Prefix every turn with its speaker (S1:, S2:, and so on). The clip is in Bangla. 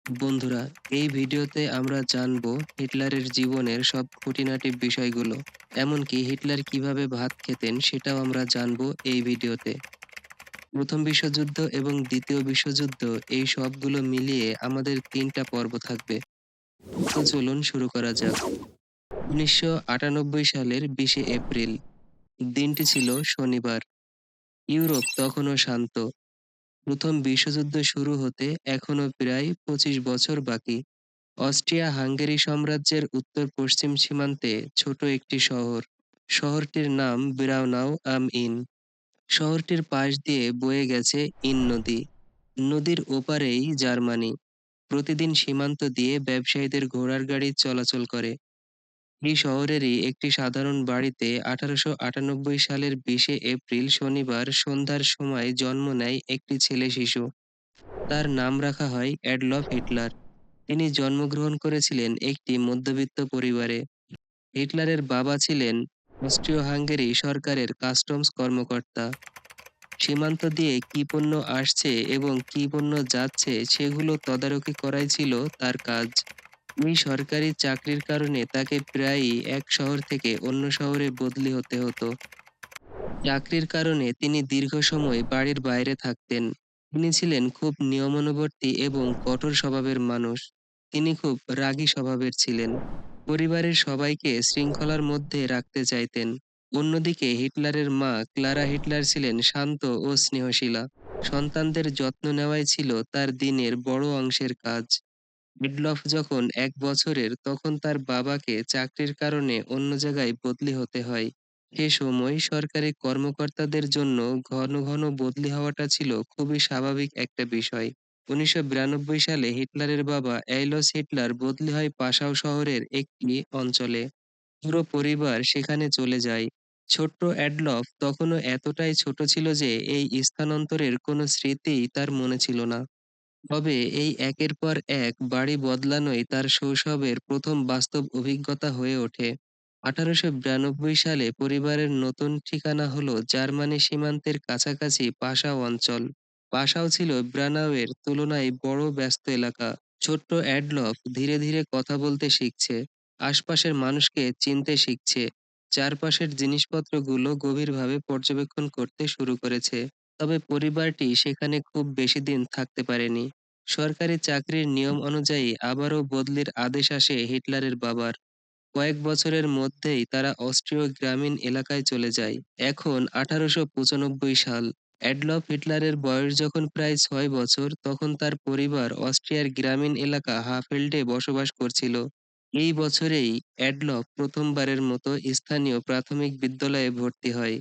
S1: বন্ধুরা, এই ভিডিওতে আমরা জানব হিটলারের জীবনের সব খুঁটিনাটি বিষয়গুলো। এমনকি হিটলার কিভাবে ভাত খেতেন সেটাও আমরা জানব এই ভিডিওতে। প্রথম বিশ্বযুদ্ধ এবং দ্বিতীয় বিশ্বযুদ্ধ, এই সবগুলো মিলিয়ে আমাদের ৩টা পর্ব থাকবে। তো চলুন শুরু করা যাক। ১৯৯৮ সালের ২০শে এপ্রিল, দিনটি ছিল শনিবার। ইউরোপ তখনও শান্ত। প্রথম বিশ্বযুদ্ধ শুরু হতে এখনো প্রায় ২৫ বছর বাকি। অস্ট্রিয়া-হাঙ্গেরি সাম্রাজ্যের উত্তর-পশ্চিম সীমান্তে ছোট একটি শহর। শহরটির নাম ব্রাউনাউ আম ইন। শহরটির পাশ দিয়ে বয়ে গেছে ইন নদী। নদীর ওপারেই জার্মানি। প্রতিদিন সীমান্ত দিয়ে ব্যবসায়ীদের ঘোড়ার গাড়ি চলাচল করে। এই শহরেরই একটি সাধারণ বাড়িতে ১৮৯৮ সালের ২০শে এপ্রিল শনিবার সন্ধ্যার সময় জন্ম নেয় একটি ছেলে শিশু। তার নাম রাখা হয় অ্যাডলফ হিটলার। তিনি জন্মগ্রহণ করেছিলেন একটি মধ্যবিত্ত পরিবারে। হিটলারের বাবা ছিলেন অস্ট্রীয়-হাঙ্গেরি সরকারের কাস্টমস কর্মকর্তা। সীমান্ত দিয়ে কি পণ্য আসছে এবং কি পণ্য যাচ্ছে সেগুলো তদারকি করাই ছিল তার কাজ। এই সরকারি চাকরির কারণে তাকে প্রায়ই এক শহর থেকে অন্য শহরে বদলি হতে হতো। চাকরির কারণে তিনি দীর্ঘ সময় বাড়ির বাইরে থাকতেন। তিনি ছিলেন খুব নিয়মানুবর্তী এবং কঠোর স্বভাবের মানুষ। তিনি খুব রাগী স্বভাবের ছিলেন। পরিবারের সবাইকে শৃঙ্খলার মধ্যে রাখতে চাইতেন। অন্যদিকে হিটলারের মা ক্লারা হিটলার ছিলেন শান্ত ও স্নেহশীলা। সন্তানদের যত্ন নেওয়াই ছিল তার দিনের বড় অংশের কাজ। এডলফ যখন ১ বছরের তখন তার বাবাকে চাকরির কারণে অন্য জায়গায় বদলি হতে হয়। সে সময় সরকারি কর্মকর্তাদের জন্য ঘন ঘন বদলি হওয়াটা ছিল খুবই স্বাভাবিক একটা বিষয়। ১৯৯২ সালে হিটলারের বাবা অ্যাডলফ হিটলার বদলি হয় পাসাও শহরের একটি অঞ্চলে। পুরো পরিবার সেখানে চলে যায়। ছোট্ট অ্যাডলফ তখনও এতটাই ছোট ছিল যে এই স্থানান্তরের কোনো স্মৃতিই তার মনে ছিল না। তবে এই একের পর এক বাড়ি বদলানোই তার শৈশবের প্রথম বাস্তব অভিজ্ঞতা হয়ে ওঠে। ১৮৯২ সালে পরিবারের নতুন ঠিকানা হলো জার্মানি সীমান্তের কাছাকাছি পাসাও অঞ্চল। পাসাও ছিল ব্রানাউয়ের তুলনায় বড় ব্যস্ত এলাকা। ছোট্ট অ্যাডলফ ধীরে ধীরে কথা বলতে শিখছে, আশপাশের মানুষকে চিনতে শিখছে, চারপাশের জিনিসপত্রগুলো গভীরভাবে পর্যবেক্ষণ করতে শুরু করেছে। তবে পরিবারটি সেখানে খুব বেশি দিন থাকতে পারেনি। সরকারি চাকরির নিয়ম অনুযায়ী আবারও বদলির আদেশ আসে হিটলারের বাবার। কয়েক বছরের মধ্যেই তারা অস্ট্রীয় গ্রামীণ এলাকায় চলে যায়। এখন ১৮৯৫ সাল। অ্যাডলফ হিটলারের বয়স যখন প্রায় ৬ বছর, তখন তার পরিবার অস্ট্রিয়ার গ্রামীণ এলাকা হাফেল্ডে বসবাস করছিল। এই বছরেই অ্যাডলফ প্রথমবারের মতো স্থানীয় প্রাথমিক বিদ্যালয়ে ভর্তি হয়।